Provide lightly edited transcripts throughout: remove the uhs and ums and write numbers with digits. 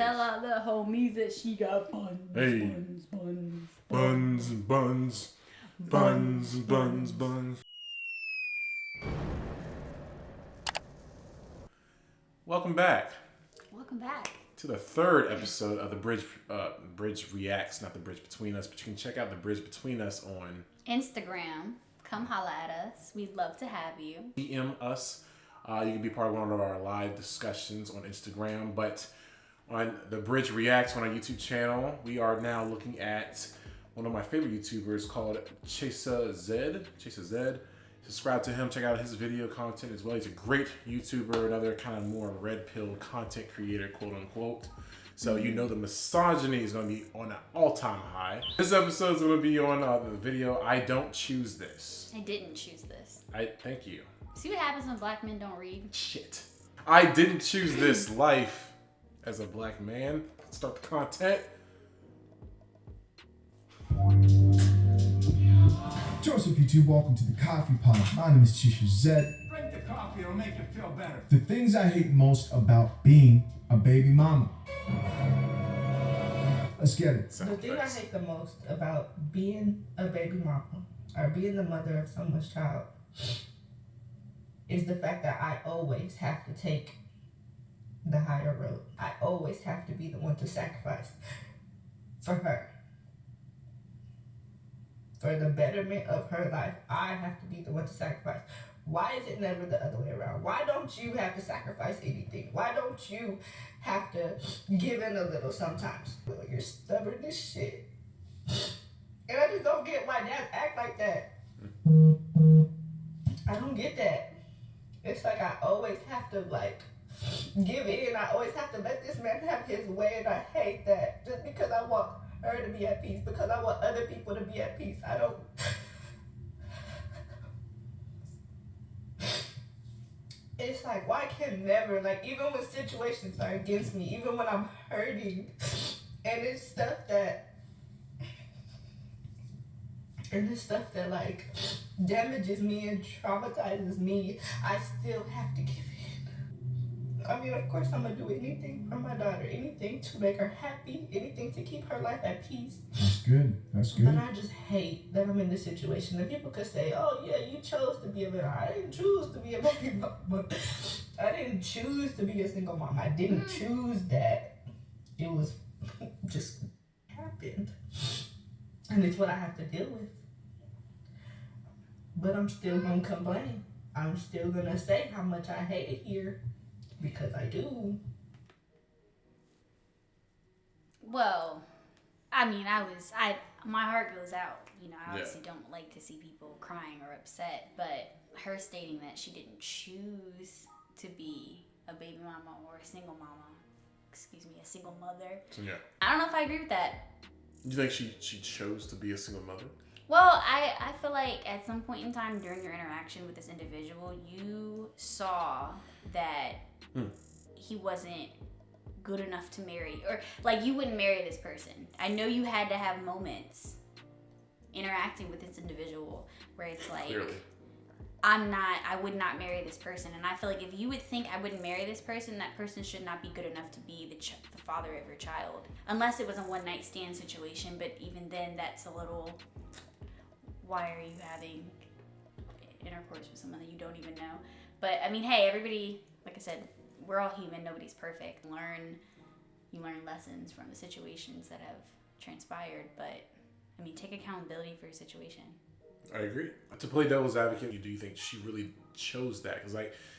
Tell all the homies that she got buns, Hey. buns, buns, Buns and buns. Buns and buns, buns. Welcome back Welcome back. to the third episode of the Bridge Reacts, not the Bridge Between Us, but you can check out the Bridge Between Us on Instagram. Come holla at us. We'd love to have you. DM us. You can be part of one of our live discussions on Instagram, but on the Bridge Reacts on our YouTube channel, we are now looking at one of my favorite YouTubers called Chesa Zed. Subscribe to him, check out his video content as well. He's a great YouTuber, another kind of more red pill content creator, quote unquote. So you know the misogyny is going to be on an all-time high. This episode is going to be on the video, I Don't Choose This. I didn't choose this. Thank you. See what happens when black men don't read? Shit. I didn't choose this life as a black man. Let's start the content. Joseph YouTube, welcome to the Coffee Pod. My name is Chisha Zed. Drink the coffee, it'll make you feel better. The things I hate most about being a baby mama. Let's get it. The thing I hate the most about being a baby mama or being the mother of someone's child is the fact that I always have to take the higher road. I always have to be the one to sacrifice for her. For the betterment of her life, I have to be the one to sacrifice. Why is it never the other way around? Why don't you have to sacrifice anything? Why don't you have to give in a little sometimes? Well, you're stubborn as shit. And I just don't get why dads act like that. I don't get that. It's like I always have to give in. I always have to let this man have his way, and I hate that. Just because I want her to be at peace, because I want other people to be at peace. I don't. It's like, why can never, even when situations are against me, even when I'm hurting, and it's stuff that damages me and traumatizes me, I still have to give in. I mean, of course, I'm gonna do anything for my daughter, anything to make her happy, anything to keep her life at peace. That's good. That's good. But I just hate that I'm in this situation. And people could say, oh, yeah, you chose to be a baby. I didn't choose to be a baby mama. I didn't choose to be a single mom. I didn't choose that. It was just happened. And it's what I have to deal with. But I'm still going to complain. I'm still going to say how much I hate it here. Because I do. Well, I mean, my heart goes out. You know, I obviously don't like to see people crying or upset, but her stating that she didn't choose to be a baby mama or a single mama, a single mother. Yeah. I don't know if I agree with that. You think she chose to be a single mother? Well, I feel like at some point in time during your interaction with this individual, you saw that he wasn't good enough to marry, or you wouldn't marry this person. I know you had to have moments interacting with this individual where it's like, Clearly. I would not marry this person. And I feel like if you would think I wouldn't marry this person, that person should not be good enough to be the father of your child. Unless it was a one night stand situation, but even then that's a little, why are you having intercourse with someone that you don't even know? But I mean, hey, everybody, like I said, we're all human. Nobody's perfect. You learn lessons from the situations that have transpired. But I mean, take accountability for your situation. I agree. To play devil's advocate, do you think she really chose that? Because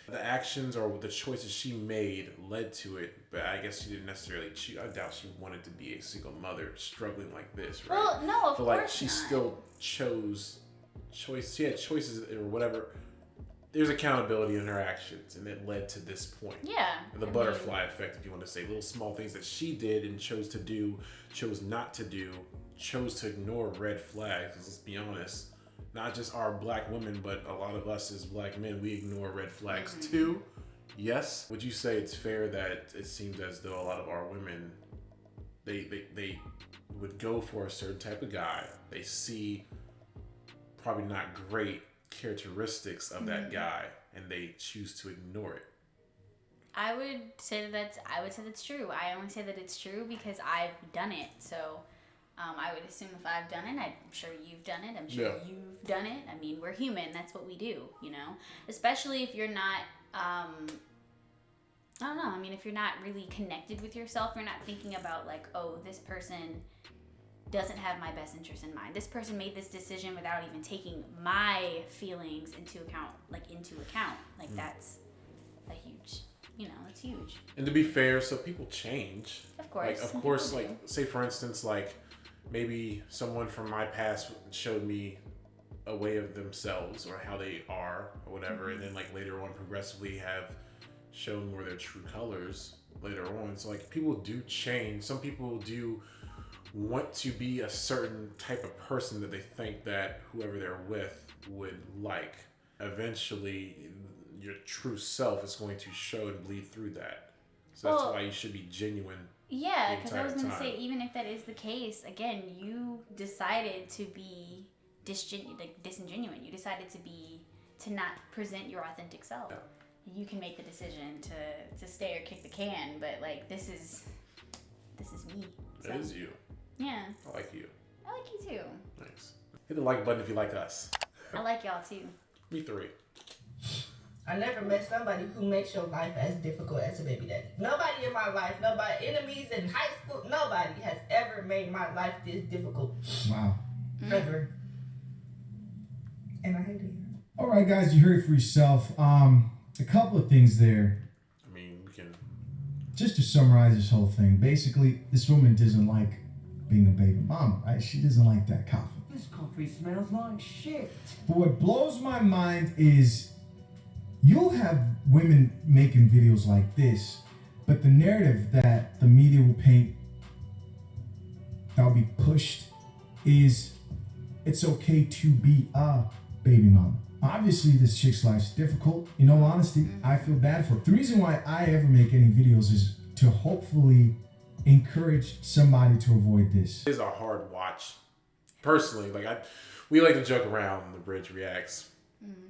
the actions or the choices she made led to it, but I guess she didn't necessarily choose. I doubt she wanted to be a single mother struggling like this, right? Well, no, of course she not. still chose choice. She had choices or whatever. There's accountability in her actions, and it led to this point. Yeah. The butterfly effect, if you want to say. Little small things that she did and chose to do, chose not to do, chose to ignore red flags. Let's be honest. Not just our black women, but a lot of us as black men, we ignore red flags too. Yes. Would you say it's fair that it seems as though a lot of our women, they would go for a certain type of guy. They see probably not great characteristics of that guy, and they choose to ignore it. I would say that's true. I only say that it's true because I've done it. So I would assume if I've done it, I'm sure you've done it. I'm sure you've done it. I mean, we're human. That's what we do, you know? Especially if you're not, I don't know. I mean, if you're not really connected with yourself, you're not thinking about like, oh, this person doesn't have my best interest in mind. This person made this decision without even taking my feelings into account. Like that's a huge, it's huge. And to be fair, so people change. Of course. Like, of course, like, say for instance, like, maybe someone from my past showed me a way of themselves or how they are or whatever, and then like later on progressively have shown more their true colors later on. So like people do change. Some people do want to be a certain type of person that they think that whoever they're with would like. Eventually your true self is going to show and bleed through that. So that's why you should be genuine. Yeah, because I was going to say, even if that is the case, again, you decided to be disingenuine. You decided to not present your authentic self. Yeah. You can make the decision to stay or kick the can, but like this is me. So, That is you. Yeah. I like you. I like you too. Nice. Hit the like button if you like us. I like y'all too. Me three. I never met somebody who makes your life as difficult as a baby daddy. Nobody in my life, nobody, enemies in high school, nobody has ever made my life this difficult. Wow. Ever. And I hate it. All right, guys, you heard it for yourself. A couple of things there. I mean, we can. Just to summarize this whole thing, basically, this woman doesn't like being a baby mama, right? She doesn't like that coffee. This coffee smells like shit. But what blows my mind is you'll have women making videos like this, but the narrative that the media will paint that'll be pushed is it's okay to be a baby mama. Obviously, this chick's life's difficult. In all honesty, I feel bad for her. The reason why I ever make any videos is to hopefully encourage somebody to avoid this. It is a hard watch. Personally, like we like to joke around. The Bridge Reacts.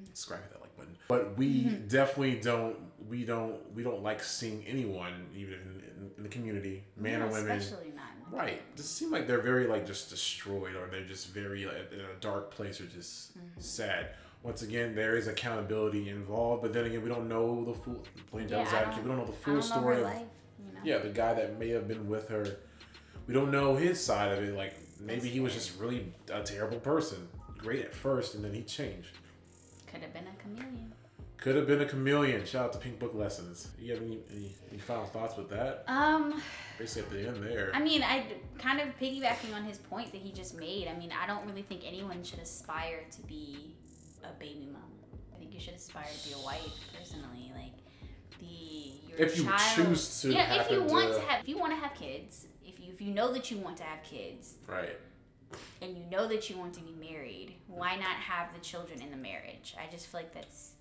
Subscribe to that like button. But we definitely don't. We don't like seeing anyone, even in the community, man or women, especially not. right? Just seem like they're very like just destroyed, or they're just very in a dark place, or just sad. Once again, there is accountability involved, but then again, we don't know the full. Playing devil's advocate, we don't know the full story. Her life, Yeah, the guy that may have been with her, we don't know his side of it. Like maybe he was just really a terrible person, great at first, and then he changed. Could have been a chameleon. Could have been a chameleon. Shout out to Pink Book Lessons. You have any final thoughts with that? Basically at the end there. I mean, I kind of piggybacking on his point that he just made. I mean, I don't really think anyone should aspire to be a baby mama. I think you should aspire to be a wife, personally. Like if you choose to, if you want to have kids, if you know that you want to have kids, right, and you know that you want to be married, why not have the children in the marriage? I just feel like that's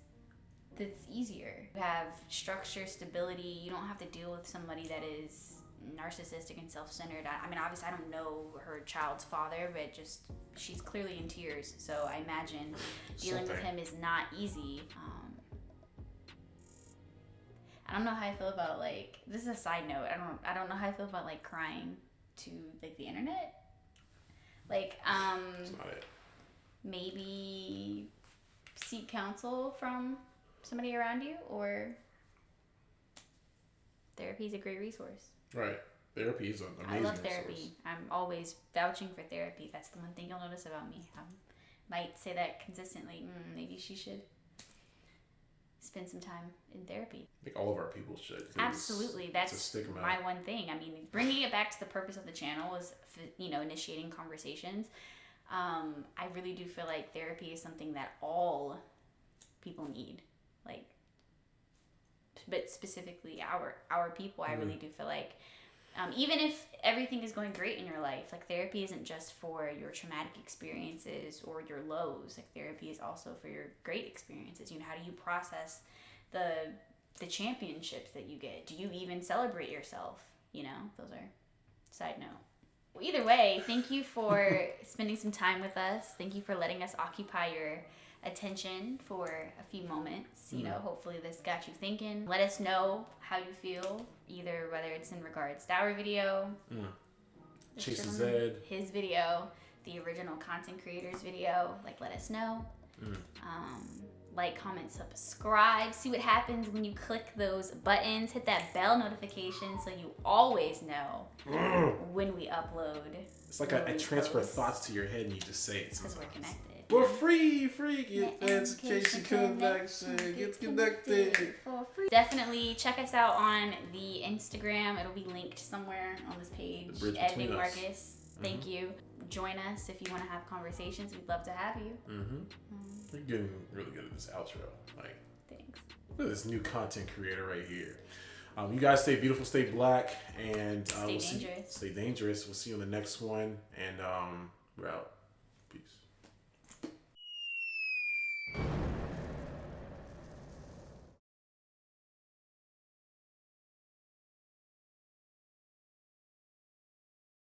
easier. You have structure, stability. You don't have to deal with somebody that is narcissistic and self-centered. I mean, obviously, I don't know her child's father, but just she's clearly in tears. So I imagine dealing with him is not easy. I don't know how I feel about like. This is a side note. I don't know how I feel about like crying to like the internet. Like That's not it. Maybe seek counsel from somebody around you, or therapy is a great resource. Right. Therapy is an amazing I love resource. therapy. I'm always vouching for therapy. That's the one thing you'll notice about me. I might say that consistently. Maybe she should spend some time in therapy. I think all of our people should. Absolutely. That's a stigma. my one thing. I mean, bringing it back to the purpose of the channel is, initiating conversations. I really do feel like therapy is something that all people need. Like, but specifically our people, I really do feel like, even if everything is going great in your life, like therapy isn't just for your traumatic experiences or your lows. Like therapy is also for your great experiences. How do you process the championships that you get? Do you even celebrate yourself? Those are side note. Well, either way, thank you for spending some time with us. Thank you for letting us occupy your attention for a few moments. You know, hopefully this got you thinking. Let us know how you feel, either whether it's in regards to our video, Chase Zed, his video, the original content creators video. Like, let us know. Like, comment, subscribe. See what happens when you click those buttons. Hit that bell notification so you always know when we upload. It's like I transfer thoughts to your head and you just say it Because sometimes. we're connected. We're free, get education connection, get connected. For free. Definitely check us out on the Instagram. It'll be linked somewhere on this page. Bridge Editing Between Us. Marcus. Thank you. Join us if you want to have conversations. We'd love to have you. You're getting really good at this outro. Like, Thanks. look at this new content creator right here. You guys stay beautiful, stay black, and Stay dangerous. Stay dangerous. We'll see you on the next one, and we're out. Peace.